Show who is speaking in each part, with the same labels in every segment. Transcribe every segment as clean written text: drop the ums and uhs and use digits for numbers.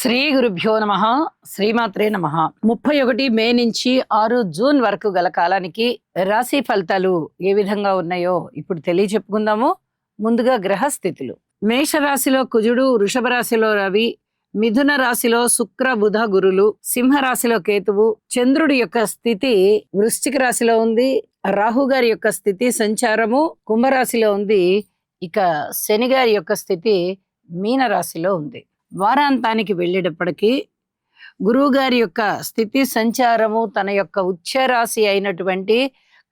Speaker 1: శ్రీ గురుభ్యో నమ. శ్రీమాత్రే నమ. 31 మే నుంచి 6 జూన్ వరకు గల కాలానికి రాశి ఫలితాలు ఏ విధంగా ఉన్నాయో ఇప్పుడు చెప్పుకుందాము. ముందుగా గ్రహస్థితులు. మేషరాశిలో కుజుడు, వృషభ రాశిలో రవి, మిథున రాశిలో శుక్ర బుధ గురులు, సింహరాశిలో కేతువు, చంద్రుడి యొక్క స్థితి వృశ్చిక రాశిలో ఉంది, రాహు గారి యొక్క స్థితి సంచారము కుంభరాశిలో ఉంది, ఇక శని గారి యొక్క స్థితి మీన రాశిలో ఉంది. వారాంతానికి వెళ్ళేటప్పటికీ గురువు గారి యొక్క స్థితి సంచారము తన యొక్క ఉచ్చ రాశి అయినటువంటి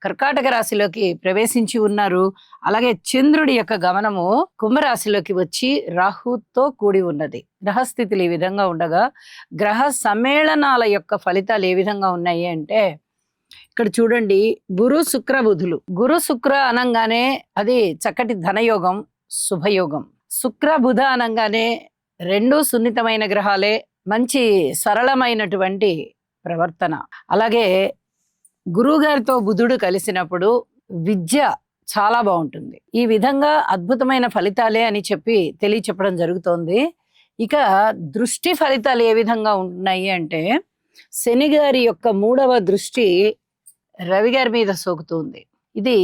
Speaker 1: కర్కాటక రాశిలోకి ప్రవేశించి ఉన్నారు. అలాగే చంద్రుడి యొక్క గమనము కుంభరాశిలోకి వచ్చి రాహుతో కూడి ఉన్నది. గ్రహస్థితులు ఈ విధంగా ఉండగా గ్రహ సమ్మేళనాల యొక్క ఫలితాలు ఏ విధంగా ఉన్నాయి అంటే ఇక్కడ చూడండి, గురు శుక్ర బుధులు. గురు శుక్ర అనంగానే అది చక్కటి ధనయోగం, శుభయోగం. శుక్ర బుధ అనంగానే రెండు సున్నితమైన గ్రహాలే, మంచి సరళమైనటువంటి ప్రవర్తన. అలాగే గురువు గారితో బుధుడు కలిసినప్పుడు విద్య చాలా బాగుంటుంది. ఈ విధంగా అద్భుతమైన ఫలితాలే అని చెప్పడం జరుగుతోంది. ఇక దృష్టి ఫలితాలు ఏ విధంగా ఉన్నాయి అంటే శని గారి యొక్క 3వ దృష్టి రవి గారి మీద సోకుతుంది. ఇది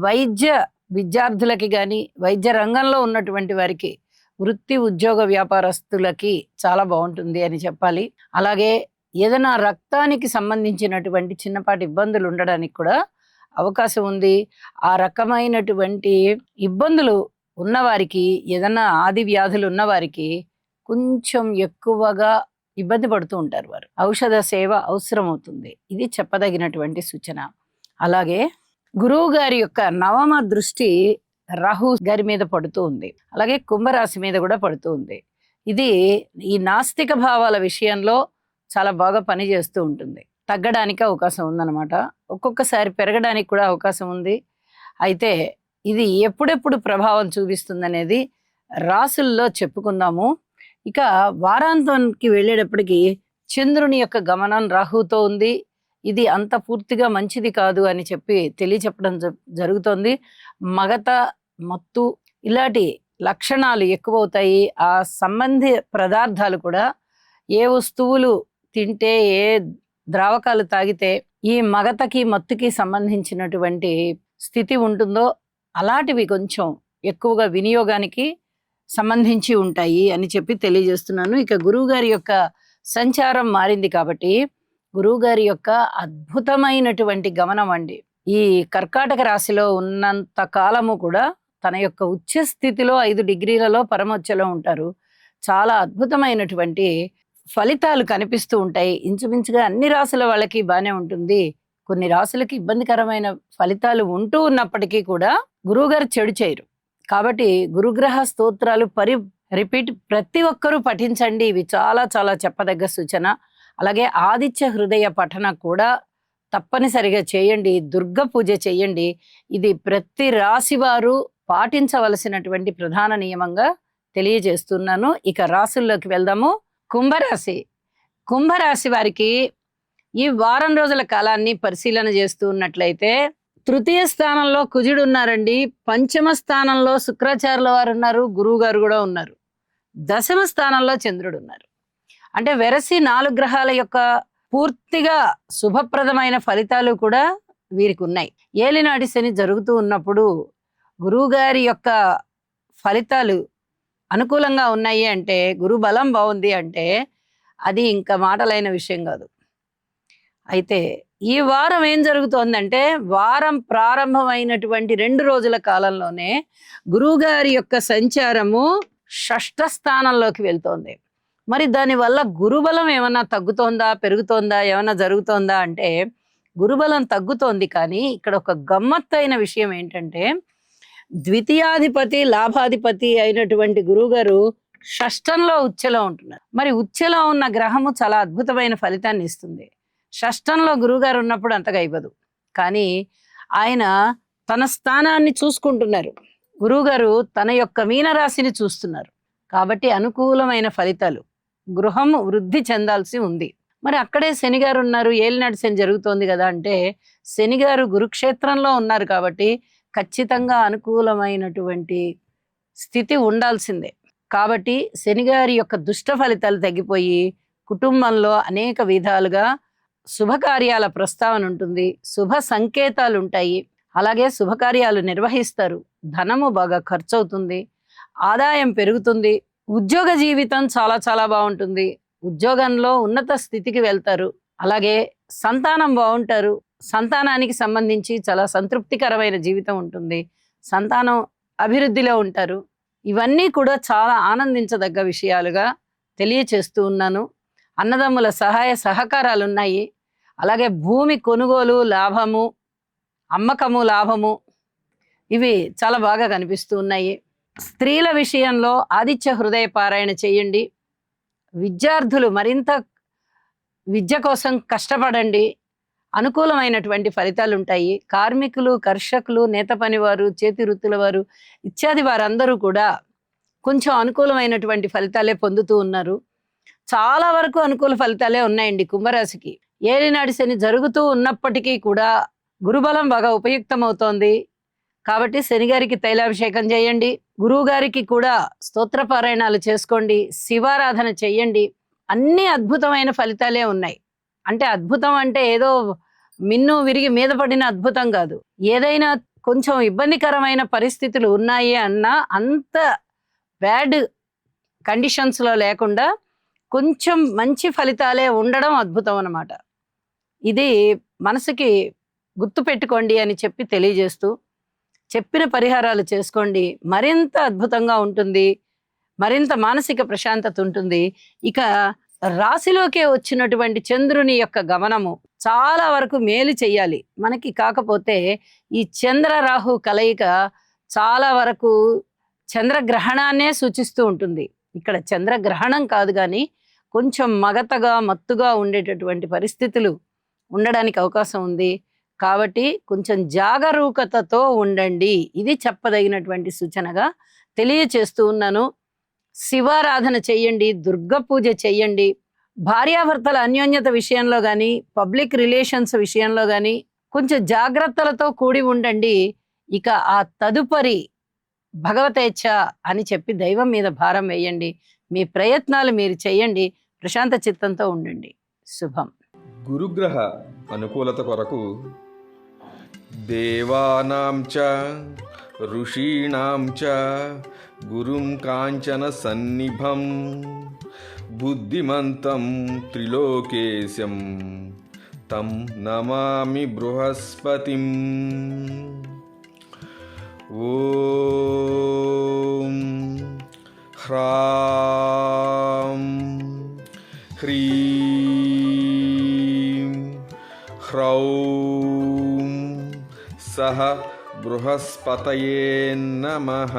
Speaker 1: వైద్య విద్యార్థులకి కానీ వైద్య రంగంలో ఉన్నటువంటి వారికి, వృత్తి ఉద్యోగ వ్యాపారస్తులకి చాలా బాగుంటుంది అని చెప్పాలి. అలాగే ఏదైనా రక్తానికి సంబంధించినటువంటి చిన్నపాటి ఇబ్బందులు ఉండడానికి కూడా అవకాశం ఉంది. ఆ రకమైనటువంటి ఇబ్బందులు ఉన్నవారికి, ఏదైనా ఆది వ్యాధులు ఉన్నవారికి కొంచెం ఎక్కువగా ఇబ్బంది పడుతూ ఉంటారు. వారు ఔషధ సేవ అవసరం అవుతుంది. ఇది చెప్పదగినటువంటి సూచన. అలాగే గురువు గారి యొక్క 9వ దృష్టి రాహు గారి మీద పడుతూ ఉంది. అలాగే కుంభరాశి మీద కూడా పడుతూ ఉంది. ఇది ఈ నాస్తిక భావాల విషయంలో చాలా బాగా పనిచేస్తూ ఉంటుంది. తగ్గడానికి అవకాశం ఉందన్నమాట. ఒక్కొక్కసారి పెరగడానికి కూడా అవకాశం ఉంది. అయితే ఇది ఎప్పుడెప్పుడు ప్రభావం చూపిస్తుంది అనేది రాసుల్లో చెప్పుకుందాము. ఇక వారాంతానికి వెళ్ళేటప్పటికి చంద్రుని యొక్క గమనం రాహుతో ఉంది. ఇది అంత పూర్తిగా మంచిది కాదు అని తెలియచెప్పడం జరుగుతోంది. మగత, మత్తు ఇలాంటి లక్షణాలు ఎక్కువ అవుతాయి. ఆ సంబంధి పదార్థాలు కూడా, ఏ వస్తువులు తింటే, ఏ ద్రావకాలు తాగితే ఈ మగతకి మత్తుకి సంబంధించినటువంటి స్థితి ఉంటుందో అలాంటివి కొంచెం ఎక్కువగా వినియోగానికి సంబంధించి ఉంటాయి అని తెలియజేస్తున్నాను. ఇక గురువు గారి యొక్క సంచారం మారింది కాబట్టి గురువు గారి యొక్క అద్భుతమైనటువంటి గమనం అండి. ఈ కర్కాటక రాశిలో ఉన్నంత కాలము కూడా తన యొక్క ఉచ్చ స్థితిలో 5 డిగ్రీలలో పరమోచ్చలో ఉంటారు. చాలా అద్భుతమైనటువంటి ఫలితాలు కనిపిస్తూ ఉంటాయి. ఇంచుమించుగా అన్ని రాశుల వాళ్ళకి బాగానే ఉంటుంది. కొన్ని రాశులకి ఇబ్బందికరమైన ఫలితాలు ఉంటూ ఉన్నప్పటికీ కూడా గురువు గారు చెడు చేయరు. కాబట్టి గురుగ్రహ స్తోత్రాలు రిపీట్ ప్రతి ఒక్కరూ పఠించండి. ఇవి చాలా చాలా చెప్పదగ్గ సూచన. అలాగే ఆదిత్య హృదయ పఠన కూడా తప్పనిసరిగా చేయండి. దుర్గ పూజ చేయండి. ఇది ప్రతి రాశి వారు పాటించవలసినటువంటి ప్రధాన నియమంగా తెలియజేస్తున్నాను. ఇక రాశుల్లోకి వెళ్దాము. కుంభరాశి వారికి ఈ వారం రోజుల కాలాన్ని పరిశీలన చేస్తూ ఉన్నట్లయితే తృతీయ స్థానంలో కుజుడు ఉన్నారండి. పంచమ స్థానంలో శుక్రాచార్యుల వారు ఉన్నారు. గురువు గారు కూడా ఉన్నారు. దశమ స్థానంలో చంద్రుడు ఉన్నారు. అంటే వెరసి 4 గ్రహాల యొక్క పూర్తిగా శుభప్రదమైన ఫలితాలు కూడా వీరికి ఉన్నాయి. ఏలినాటి శని జరుగుతూ ఉన్నప్పుడు గురువు గారి యొక్క ఫలితాలు అనుకూలంగా ఉన్నాయి అంటే, గురు బలం బాగుంది అంటే అది ఇంకా మాటలైన విషయం కాదు. అయితే ఈ వారం ఏం జరుగుతోందంటే, వారం ప్రారంభమైనటువంటి 2 రోజుల కాలంలోనే గురువు గారి యొక్క సంచారము 6వ స్థానంలోకి వెళ్తోంది. మరి దానివల్ల గురుబలం ఏమన్నా తగ్గుతోందా, పెరుగుతోందా, ఏమన్నా జరుగుతోందా అంటే గురుబలం తగ్గుతోంది. కానీ ఇక్కడ ఒక గమ్మత్తైన విషయం ఏంటంటే, ద్వితీయాధిపతి లాభాధిపతి అయినటువంటి గురువు గారు 6ంలో ఉచ్చలో ఉంటున్నారు. మరి ఉచ్చలో ఉన్న గ్రహము చాలా అద్భుతమైన ఫలితాన్ని ఇస్తుంది. 6ంలో గురువుగారు ఉన్నప్పుడు అంతగా ఇవ్వదు. కానీ ఆయన తన స్థానాన్ని చూసుకుంటున్నారు. గురువుగారు తన యొక్క మీనరాశిని చూస్తున్నారు. కాబట్టి అనుకూలమైన ఫలితాలు, గృహం వృద్ధి చెందాల్సి ఉంది. మరి అక్కడే శనిగారు ఉన్నారు. ఏలినాటి శని జరుగుతోంది కదా అంటే శనిగారు గురుక్షేత్రంలో ఉన్నారు కాబట్టి ఖచ్చితంగా అనుకూలమైనటువంటి స్థితి ఉండాల్సిందే. కాబట్టి శనిగారి యొక్క దుష్ట ఫలితాలు తగ్గిపోయి కుటుంబంలో అనేక విధాలుగా శుభకార్యాల ప్రస్తావన ఉంటుంది, శుభ సంకేతాలు ఉంటాయి, అలాగే శుభకార్యాలు నిర్వహిస్తారు, ధనము బాగా ఖర్చు అవుతుంది, ఆదాయం పెరుగుతుంది, ఉద్యోగ జీవితం చాలా చాలా బాగుంటుంది, ఉద్యోగంలో ఉన్నత స్థితికి వెళ్తారు, అలాగే సంతానం బాగుంటారు, సంతానానికి సంబంధించి చాలా సంతృప్తికరమైన జీవితం ఉంటుంది, సంతానం అభివృద్ధిలో ఉంటారు. ఇవన్నీ కూడా చాలా ఆనందించదగ్గ విషయాలుగా తెలియచేస్తూ ఉన్నాను. అన్నదమ్ముల సహాయ సహకారాలు ఉన్నాయి, అలాగే భూమి కొనుగోలు లాభము, అమ్మకము లాభము, ఇవి చాలా బాగా కనిపిస్తూ ఉన్నాయి. స్త్రీల విషయంలో ఆదిత్య హృదయ పారాయణ చేయండి. విద్యార్థులు మరింత విద్య కోసం కష్టపడండి, అనుకూలమైనటువంటి ఫలితాలు ఉంటాయి. కార్మికులు, కర్షకులు, నేత పనివారు, చేతి వృత్తుల వారు ఇత్యాది వారందరూ కూడా కొంచెం అనుకూలమైనటువంటి ఫలితాలే పొందుతూ ఉన్నారు. చాలా వరకు అనుకూల ఫలితాలే ఉన్నాయండి కుంభరాశికి. ఏలినాటి శని జరుగుతూ ఉన్నప్పటికీ కూడా గురుబలం బాగా ఉపయుక్తమవుతోంది. కాబట్టి శనిగారికి తైలాభిషేకం చేయండి, గురువు గారికి కూడా స్తోత్ర పారాయణాలు చేసుకోండి, శివారాధన చెయ్యండి. అన్ని అద్భుతమైన ఫలితాలే ఉన్నాయి. అంటే అద్భుతం అంటే ఏదో మిన్ను విరిగి మీద పడిన అద్భుతం కాదు. ఏదైనా కొంచెం ఇబ్బందికరమైన పరిస్థితులు ఉన్నాయి అన్నా అంత బ్యాడ్ కండిషన్స్లో లేకుండా కొంచెం మంచి ఫలితాలే ఉండడం అద్భుతం అన్నమాట. ఇది మనసుకి గుర్తు పెట్టుకోండి అని చెప్పి తెలియజేస్తూ, చెప్పిన పరిహారాలు చేసుకోండి, మరింత అద్భుతంగా ఉంటుంది, మరింత మానసిక ప్రశాంతత ఉంటుంది. ఇక రాశిలోకే వచ్చినటువంటి చంద్రుని యొక్క గమనము చాలా వరకు మేలు చెయ్యాలి మనకి. కాకపోతే ఈ చంద్ర రాహు కలయిక చాలా వరకు చంద్రగ్రహణాన్నే సూచిస్తూ ఉంటుంది. ఇక్కడ చంద్రగ్రహణం కాదు, కానీ కొంచెం మగతగా మత్తుగా ఉండేటటువంటి పరిస్థితులు ఉండడానికి అవకాశం ఉంది. కాబట్టి కొంచెం జాగరూకతతో ఉండండి, ఇది చెప్పదగినటువంటి సూచనగా తెలియచేస్తూ ఉన్నాను. శివారాధన చెయ్యండి, దుర్గ పూజ చెయ్యండి. భార్యాభర్తల అన్యోన్యత విషయంలో కానీ, పబ్లిక్ రిలేషన్స్ విషయంలో కానీ కొంచెం జాగ్రత్తలతో కూడి ఉండండి. ఇక ఆ తదుపరి భగవతేచ్ఛ అని చెప్పి దైవం మీద భారం వేయండి. మీ ప్రయత్నాలు మీరు చెయ్యండి, ప్రశాంత చిత్తంతో ఉండండి. శుభం.
Speaker 2: గురుగ్రహ అనుకూలత కొరకు దేవానాం చ ఋషీణాం చ గురుం కాంచన సన్నిభం బుద్ధిమంతం త్రిలోకేశం తం నమామి బృహస్పతిం. ఓం హ్రాం హ్రీం హ్రౌం సహ బృహస్పతయే నమః.